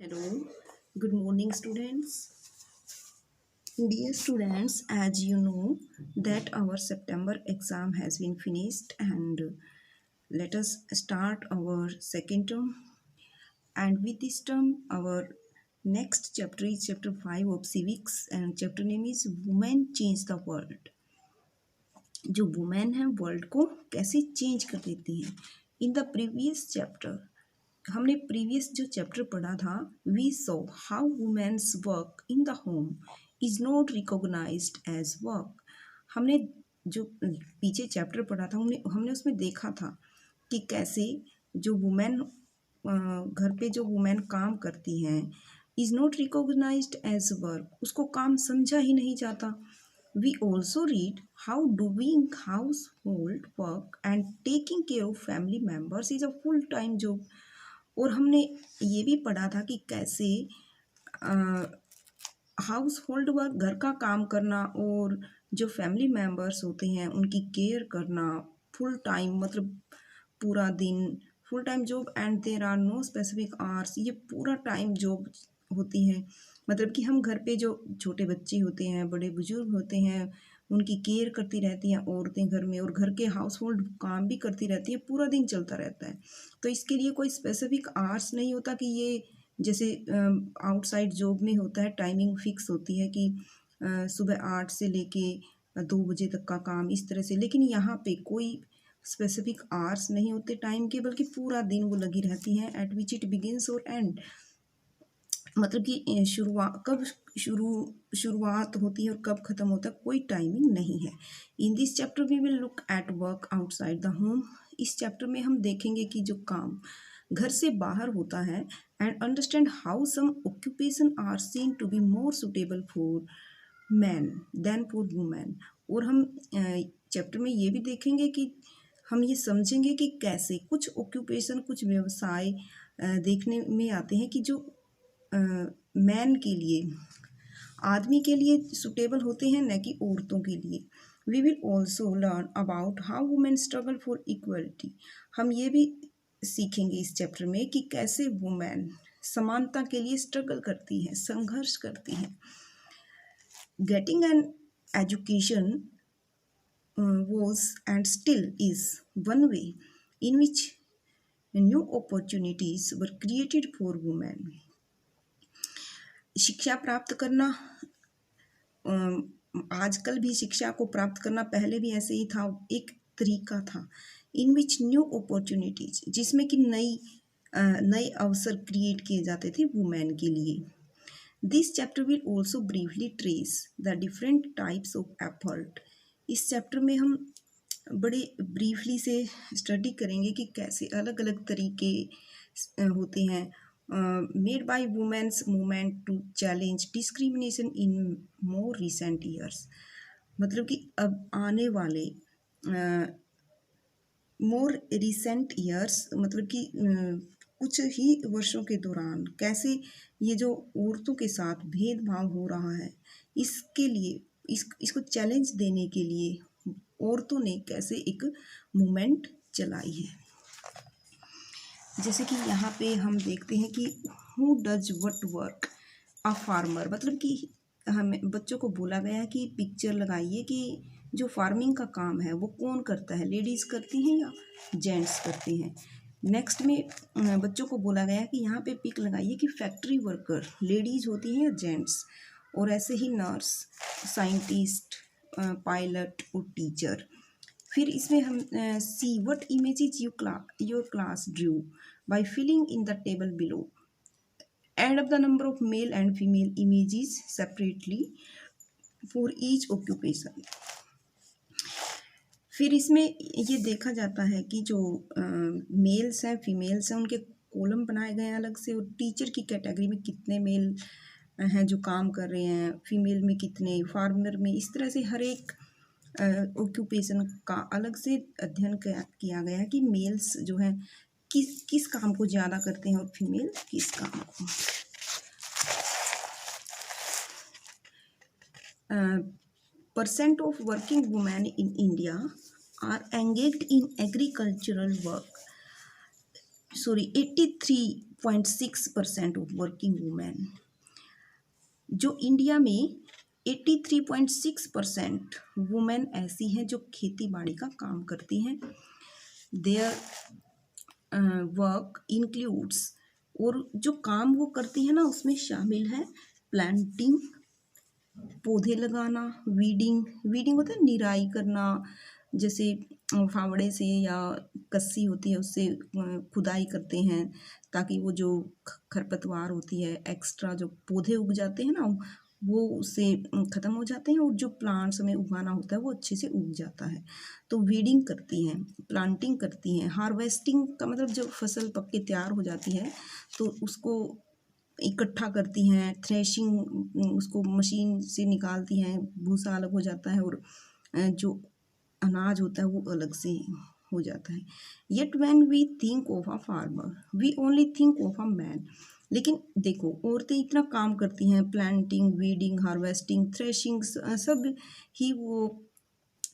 Hello, good morning, students. Dear students, as you know that our September exam has been finished and let us start our second term. And with this term, our next chapter is chapter 5 of civics and chapter name is Women Change the World. जो women है world को कैसे change कर देती हैं. In the previous chapter हमने previous जो chapter पढ़ा था, we saw how women's work in the home is not recognised as work. हमने जो पीछे चैप्टर पढ़ा था हमने उसमें देखा था कि कैसे जो वुमेन घर पे जो वुमेन काम करती हैं is not recognised as work, उसको काम समझा ही नहीं जाता. We also read how doing household work and taking care of family members is a full-time job. और हमने ये भी पढ़ा था कि कैसे हाउस होल्ड वर्क, घर का काम करना और जो फैमिली मेम्बर्स होते हैं उनकी केयर करना फुल टाइम, मतलब पूरा दिन full time job. And there are no specific hours, ये पूरा टाइम जॉब होती है. मतलब कि हम घर पे जो छोटे बच्चे होते हैं, बड़े बुजुर्ग होते हैं, उनकी केयर करती रहती हैं औरतें घर में, और घर के हाउस होल्ड काम भी करती रहती है, पूरा दिन चलता रहता है. तो इसके लिए कोई स्पेसिफिक आवर्स नहीं होता कि ये जैसे आउटसाइड जॉब में होता है, टाइमिंग फिक्स होती है कि सुबह 8 से लेके 2 बजे तक का काम, इस तरह से. लेकिन यहाँ पे कोई स्पेसिफिक आवर्स नहीं होते टाइम के, बल्कि पूरा दिन वो लगी रहती हैं. एट विच इट बिगिनस और एंड, मतलब कि शुरुआत होती है और कब ख़त्म होता है कोई टाइमिंग नहीं है. In this chapter we will look at work outside the home. इस चैप्टर में हम देखेंगे कि जो काम घर से बाहर होता है and understand how some occupation are seen to be more suitable for man than for women. और हम चैप्टर में ये भी देखेंगे कि हम ये समझेंगे कि कैसे कुछ ऑक्यूपेशन, कुछ व्यवसाय देखने में आते हैं कि जो मैन के लिए, आदमी के लिए सुटेबल होते हैं, न कि औरतों के लिए. We will also learn about how women struggle for equality. हम ये भी सीखेंगे इस चैप्टर में कि कैसे वुमेन समानता के लिए स्ट्रगल करती हैं, संघर्ष करती हैं. Getting an education was and still is one way in which new opportunities were created for women. शिक्षा प्राप्त करना, आजकल भी शिक्षा को प्राप्त करना पहले भी ऐसे ही था, एक तरीका था. इन विच न्यू अपॉर्चुनिटीज, जिसमें कि नए अवसर क्रिएट किए जाते थे वुमेन के लिए. This chapter will also briefly trace the different types of effort. इस चैप्टर में हम बड़े ब्रीफली से स्टडी करेंगे कि कैसे अलग अलग तरीके होते हैं made by women's movement to challenge discrimination in more recent years. मतलब कि अब आने वाले मोर रिसेंट ईयर्स, मतलब कि कुछ ही वर्षों के दौरान कैसे ये जो औरतों के साथ भेदभाव हो रहा है, इसके लिए इसको चैलेंज देने के लिए औरतों ने कैसे एक मूवमेंट चलाई है. जैसे कि यहाँ पे हम देखते हैं कि who does what work a farmer. मतलब कि हमें बच्चों को बोला गया है कि पिक्चर लगाइए कि जो फार्मिंग का काम है वो कौन करता है, लेडीज़ करती हैं या जेंट्स करते हैं. नेक्स्ट में बच्चों को बोला गया कि यहाँ पे पिक लगाइए कि फैक्ट्री वर्कर लेडीज़ होती हैं या जेंट्स. और ऐसे ही नर्स, साइंटिस्ट, पायलट और टीचर. फिर इसमें हम see what images your class drew by filling in the table below. Add up the number of male and female images separately for each occupation. फिर इसमें ये देखा जाता है कि जो मेल्स हैं, फीमेल्स हैं, उनके कॉलम बनाए गए हैं अलग से, और टीचर की कैटेगरी में कितने मेल हैं जो काम कर रहे हैं, फीमेल में कितने, फार्मर में, इस तरह से हर एक ऑक्यूपेशन का अलग से अध्ययन किया गया है कि मेल्स जो हैं किस काम को ज़्यादा करते हैं और फीमेल किस काम को. Percent of working women in India are engaged in agricultural work. 83 83.6% of working women. जो इंडिया में 83.6% वुमेन ऐसी हैं जो खेती बाड़ी का काम करती हैं। देयर वर्क इंक्लूड्स, और जो काम वो करती है ना उसमें शामिल है प्लांटिंग, पौधे लगाना, वीडिंग, वीडिंग होता है निराई करना, जैसे फावड़े से या कस्सी होती है उससे खुदाई करते हैं ताकि वो जो खरपतवार होती है, एक्स्ट्रा जो पौधे उग जाते हैं ना वो उससे ख़त्म हो जाते हैं, और जो प्लांट्स हमें उगाना होता है वो अच्छे से उग जाता है। तो वीडिंग करती हैं, प्लांटिंग करती हैं, हार्वेस्टिंग का मतलब जब फसल पक के तैयार हो जाती है तो उसको इकट्ठा करती हैं, थ्रेशिंग उसको मशीन से निकालती हैं, भूसा अलग हो जाता है और जो अनाज होता है वो अलग से हो जाता है। Yet when we think of a farmer we only think of a man. लेकिन देखो औरतें इतना काम करती हैं, प्लांटिंग, वीडिंग, हार्वेस्टिंग, थ्रेशिंग, सब ही वो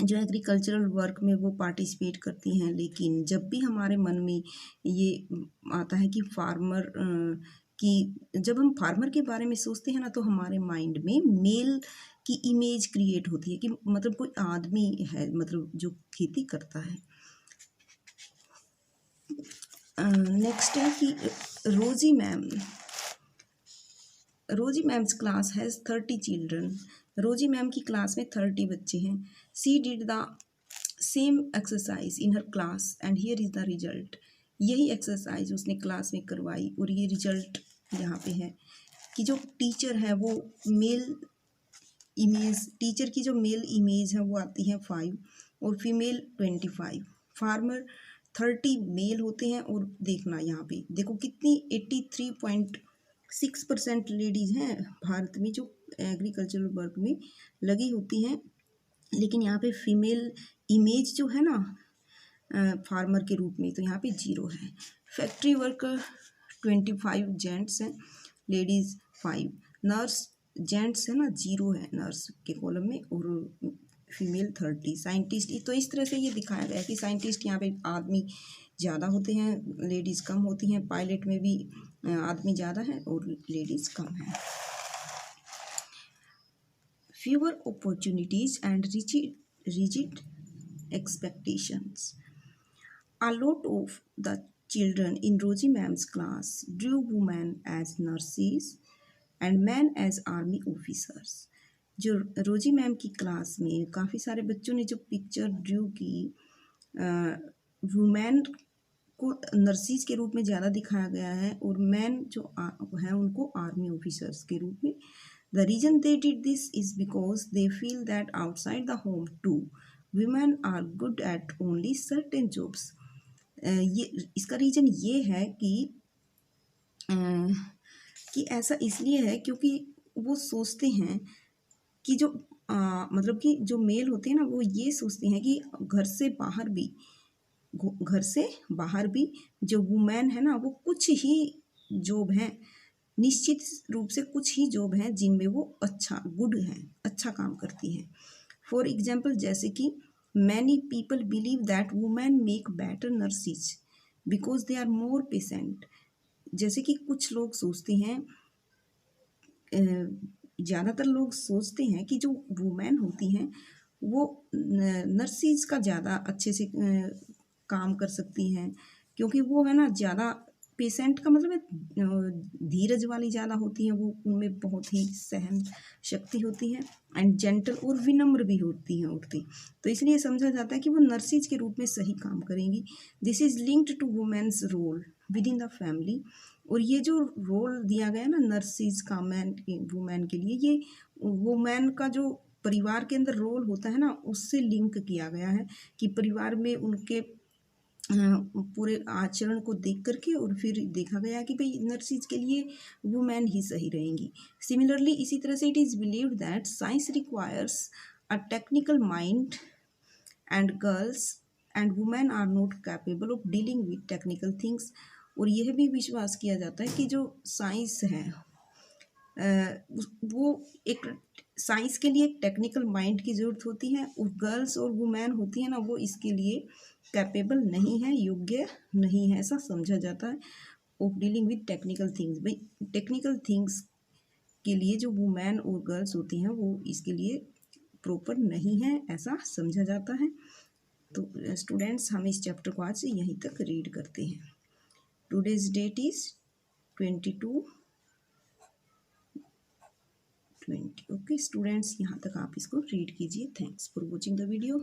जो एग्रीकल्चरल वर्क में वो पार्टिसिपेट करती हैं। लेकिन जब भी हमारे मन में ये आता है कि फार्मर कि जब हम फार्मर के बारे में सोचते हैं ना तो हमारे माइंड में मेल की इमेज क्रिएट होती है कि मतलब कोई आदमी है मतलब जो खेती करता है। नेक्स्ट है कि Rosie ma'am's class has 30 children. Rosie ma'am की क्लास में 30 बच्चे हैं। She did the same exercise in her class and here is the result. यही एक्सरसाइज उसने क्लास में करवाई और ये रिजल्ट यहाँ पे है कि जो टीचर है वो मेल इमेज, टीचर की जो मेल इमेज है वो आती है 5 और फीमेल 25। फार्मर 30 मेल होते हैं और देखना यहाँ पे देखो कितनी 83.6% लेडीज़ हैं भारत में जो एग्रीकल्चरल वर्क में लगी होती हैं। लेकिन यहाँ पे फीमेल इमेज जो है ना फार्मर के रूप में तो यहाँ पे 0 है। फैक्ट्री वर्कर 25 जेंट्स हैं, लेडीज़ 5। नर्स जेंट्स है ना 0 है नर्स के कॉलम में और फीमेल 30। साइंटिस्ट, तो इस तरह से ये दिखाया गया है कि साइंटिस्ट यहाँ पे आदमी ज़्यादा होते हैं, लेडीज़ कम होती हैं। पायलट में भी आदमी ज़्यादा है और लेडीज़ कम है। Fewer opportunities and rigid expectations. A lot of the children in Rosie Ma'am's class drew women as nurses and men as army officers. जो रोजी मैम की क्लास में काफ़ी सारे बच्चों ने जो पिक्चर ड्रू की वुमेन को नर्सिस के रूप में ज़्यादा दिखाया गया है और मैन जो है उनको आर्मी ऑफिसर्स के रूप में। The reason they did this is because they feel that outside the home too, women are good at only certain jobs. ये इसका रीज़न ये है कि ऐसा इसलिए है क्योंकि वो सोचते हैं कि जो मतलब कि जो मेल होते हैं ना वो ये सोचते हैं कि घर से बाहर भी जो वुमेन है ना वो कुछ ही जॉब हैं, निश्चित रूप से कुछ ही जॉब हैं जिनमें वो अच्छा काम करती हैं। फॉर एग्जाम्पल जैसे कि many people believe that women make better nurses because they are more patient. जैसे कि कुछ लोग सोचते हैं, ज़्यादातर लोग सोचते हैं कि जो वुमेन होती हैं वो नर्सिस का ज़्यादा अच्छे से काम कर सकती हैं क्योंकि वो है ना ज़्यादा पेशेंट का मतलब है धीरज वाली ज़्यादा होती हैं, वो उनमें बहुत ही सहन शक्ति होती है एंड जेंटल और विनम्र भी होती हैं औरतें। तो इसलिए समझा जाता है कि वो नर्सिस के रूप में सही काम करेंगी। This is linked to women's role within the family. और ये जो रोल दिया गया ना नर्सिस का वुमेन के लिए, ये वुमेन का जो परिवार के अंदर रोल होता है ना उससे लिंक किया गया है कि परिवार में उनके पूरे आचरण को देख करके और फिर देखा गया कि भाई नर्सिस के लिए वुमेन ही सही रहेंगी। सिमिलरली इसी तरह से it is believed that science requires a technical mind and girls and women are not capable of dealing with technical things. और यह भी विश्वास किया जाता है कि जो साइंस है वो एक साइंस के लिए एक टेक्निकल माइंड की ज़रूरत होती है और गर्ल्स और वुमेन होती है ना वो इसके लिए कैपेबल नहीं है, योग्य नहीं है, ऐसा समझा जाता है। Of dealing with technical things. भाई टेक्निकल थिंग्स के लिए जो वुमेन और गर्ल्स होती हैं वो इसके लिए प्रॉपर नहीं है, ऐसा समझा जाता है। तो स्टूडेंट्स हम इस चैप्टर को आज से यहीं तक रीड करते हैं। Today's date is 22/20। Okay students, यहाँ तक आप इसको रीड कीजिए। Thanks for watching the video.